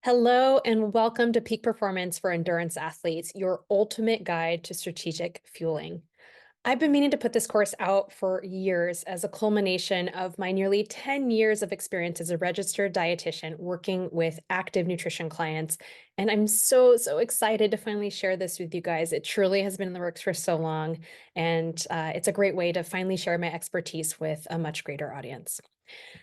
Hello and welcome to Peak Performance for Endurance Athletes, your ultimate guide to strategic fueling. I've been meaning to put this course out for years as a culmination of my nearly 10 years of experience as a registered dietitian working with active nutrition clients. And I'm so excited to finally share this with you guys. It truly has been in the works for so long, and it's a great way to finally share my expertise with a much greater audience.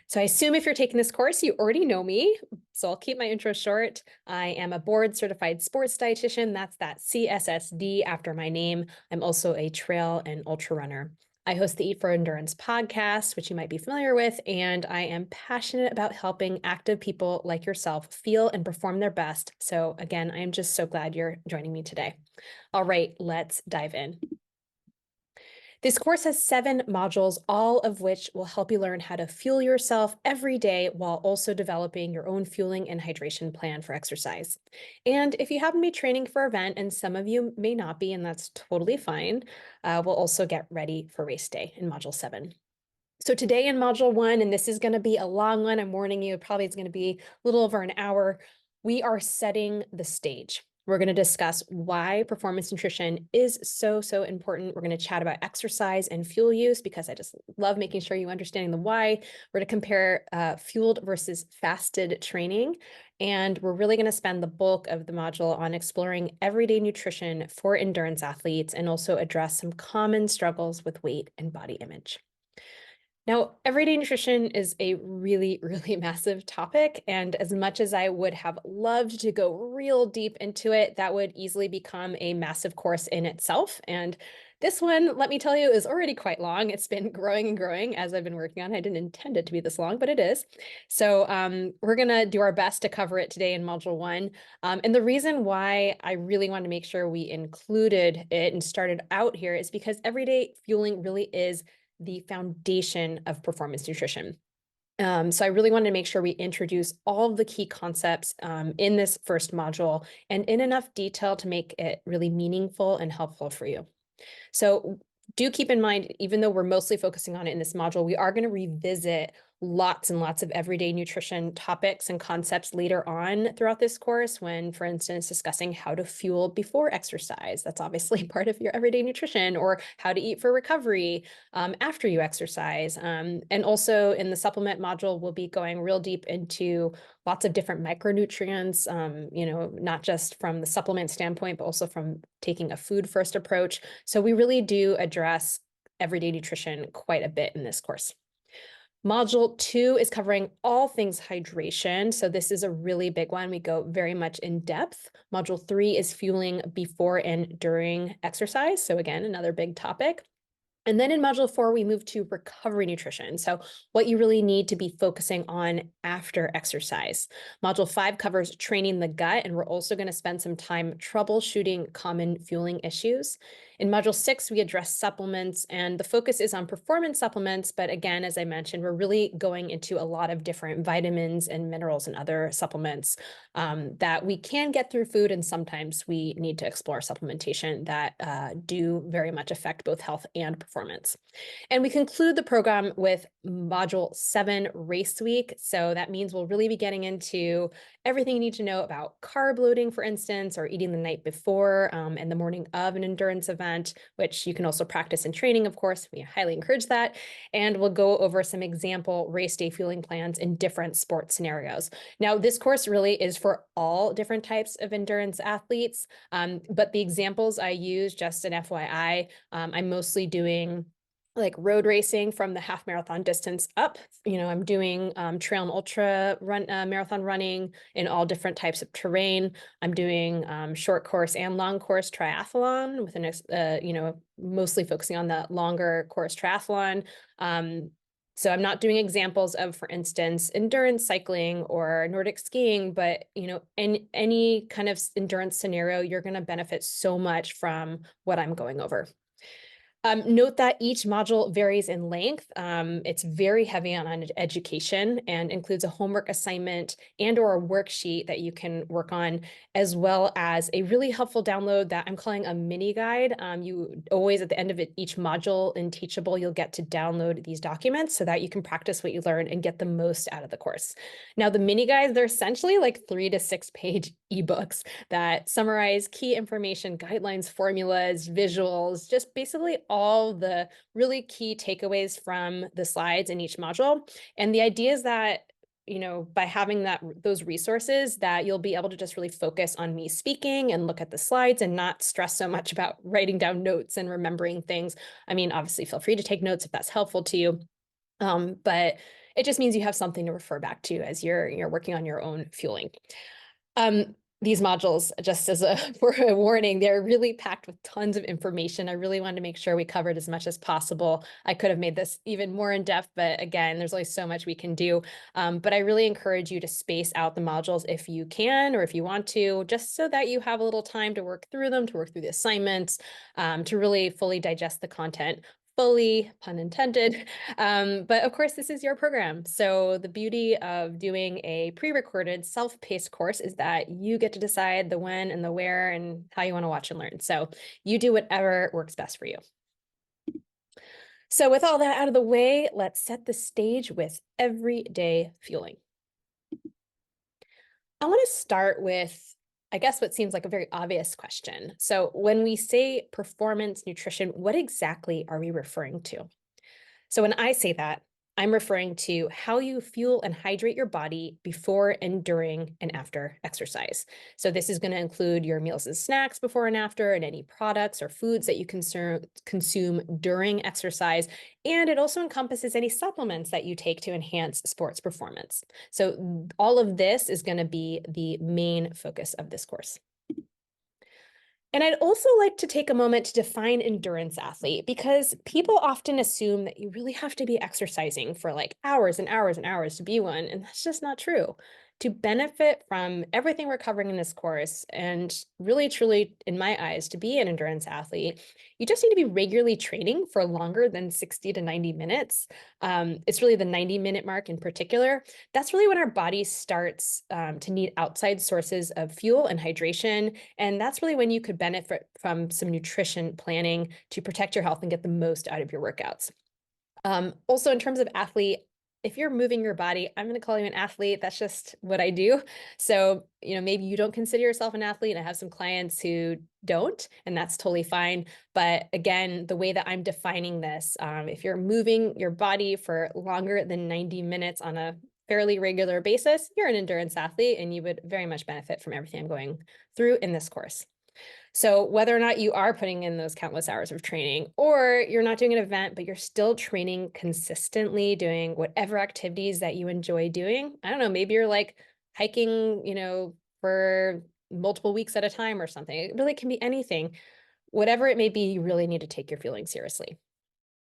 So I assume if you're taking this course, you already know me, so I'll keep my intro short. I am a board certified sports dietitian. That's that CSSD after my name. I'm also a trail and ultra runner. I host the Eat for Endurance podcast, which you might be familiar with, and I am passionate about helping active people like yourself feel and perform their best. So again, I am just so glad you're joining me today. All right, let's dive in. This course has 7 modules, all of which will help you learn how to fuel yourself every day while also developing your own fueling and hydration plan for exercise. And if you happen to be training for an event, and some of you may not be, and that's totally fine, we'll also get ready for race day in Module 7. So today in Module 1, and this is going to be a long one, I'm warning you, probably it's going to be a little over an hour, we are setting the stage. We're going to discuss why performance nutrition is so important. We're going to chat about exercise and fuel use because I just love making sure you understand the why. We're going to compare fueled versus fasted training. And we're really going to spend the bulk of the module on exploring everyday nutrition for endurance athletes and also address some common struggles with weight and body image. Now, everyday nutrition is a really massive topic, and as much as I would have loved to go real deep into it, that would easily become a massive course in itself. And this one, let me tell you, is already quite long. It's been growing and growing as I've been working on it. I didn't intend it to be this long, but it is. So we're going to do our best to cover it today in Module 1. And the reason why I really want to make sure we included it and started out here is because everyday fueling really is the foundation of performance nutrition. So I really wanted to make sure we introduce all of the key concepts in this first module and in enough detail to make it really meaningful and helpful for you. So do keep in mind, even though we're mostly focusing on it in this module, we are going to revisit lots and lots of everyday nutrition topics and concepts later on throughout this course when, for instance, discussing how to fuel before exercise. That's obviously part of your everyday nutrition, or how to eat for recovery after you exercise. And also in the supplement module, we'll be going real deep into lots of different micronutrients, not just from the supplement standpoint, but also from taking a food first approach. So we really do address everyday nutrition quite a bit in this course. Module 2 is covering all things hydration. So this is a really big one. We go very much in depth. Module 3 is fueling before and during exercise. So again, another big topic. And then in Module 4, we move to recovery nutrition. So what you really need to be focusing on after exercise. Module 5 covers training the gut, and we're also going to spend some time troubleshooting common fueling issues. In Module 6, we address supplements, and the focus is on performance supplements. But again, as I mentioned, we're really going into a lot of different vitamins and minerals and other supplements that we can get through food, and sometimes we need to explore supplementation that do very much affect both health and performance. And we conclude the program with Module 7, Race Week. So that means we'll really be getting into everything you need to know about carb loading, for instance, or eating the night before and the morning of an endurance event, which you can also practice in training, of course. We highly encourage that. And we'll go over some example race day fueling plans in different sports scenarios. Now, this course really is for all different types of endurance athletes, but the examples I use, just an FYI, I'm mostly doing like road racing from the half marathon distance up. I'm doing trail and ultra run, marathon running in all different types of terrain. I'm doing short course and long course triathlon with mostly focusing on the longer course triathlon. So I'm not doing examples of, for instance, endurance cycling or Nordic skiing, but in any kind of endurance scenario, you're going to benefit so much from what I'm going over. Note that each module varies in length. It's very heavy on education and includes a homework assignment and or a worksheet that you can work on, as well as a really helpful download that I'm calling a mini guide. You always at the end of each module in Teachable, you'll get to download these documents so that you can practice what you learn and get the most out of the course. Now, the mini guides, they're essentially like 3 to 6 page ebooks that summarize key information, guidelines, formulas, visuals, just basically all the really key takeaways from the slides in each module. And the idea is that, by having those resources, that you'll be able to just really focus on me speaking and look at the slides and not stress so much about writing down notes and remembering things. I mean, obviously feel free to take notes if that's helpful to you. But it just means you have something to refer back to as you're working on your own fueling. These modules, just as for a warning, they're really packed with tons of information. I really wanted to make sure we covered as much as possible. I could have made this even more in depth, but again, there's only so much we can do. But I really encourage you to space out the modules if you can, or if you want to, just so that you have a little time to work through them, to work through the assignments, to really fully digest the content. Fully, pun intended. But of course, this is your program. So the beauty of doing a pre-recorded self-paced course is that you get to decide the when and the where and how you want to watch and learn. So you do whatever works best for you. So with all that out of the way, let's set the stage with everyday fueling. I want to start with, I guess, what seems like a very obvious question. So when we say performance nutrition, what exactly are we referring to? So when I say that, I'm referring to how you fuel and hydrate your body before and during and after exercise. So this is going to include your meals and snacks before and after, and any products or foods that you consume during exercise. And it also encompasses any supplements that you take to enhance sports performance. So all of this is going to be the main focus of this course. And I'd also like to take a moment to define endurance athlete, because people often assume that you really have to be exercising for like hours and hours and hours to be one, and that's just not true. To benefit from everything we're covering in this course, and really truly, in my eyes, to be an endurance athlete, you just need to be regularly training for longer than 60 to 90 minutes. It's really the 90-minute mark in particular. That's really when our body starts to need outside sources of fuel and hydration. And that's really when you could benefit from some nutrition planning to protect your health and get the most out of your workouts. Also, in terms of athlete, if you're moving your body, I'm going to call you an athlete. That's just what I do. So, maybe you don't consider yourself an athlete. I have some clients who don't, and that's totally fine. But again, the way that I'm defining this, if you're moving your body for longer than 90 minutes on a fairly regular basis, you're an endurance athlete, and you would very much benefit from everything I'm going through in this course. So whether or not you are putting in those countless hours of training, or you're not doing an event, but you're still training consistently, doing whatever activities that you enjoy doing. I don't know, maybe you're like hiking, for multiple weeks at a time or something. It really can be anything. Whatever it may be, you really need to take your fueling seriously.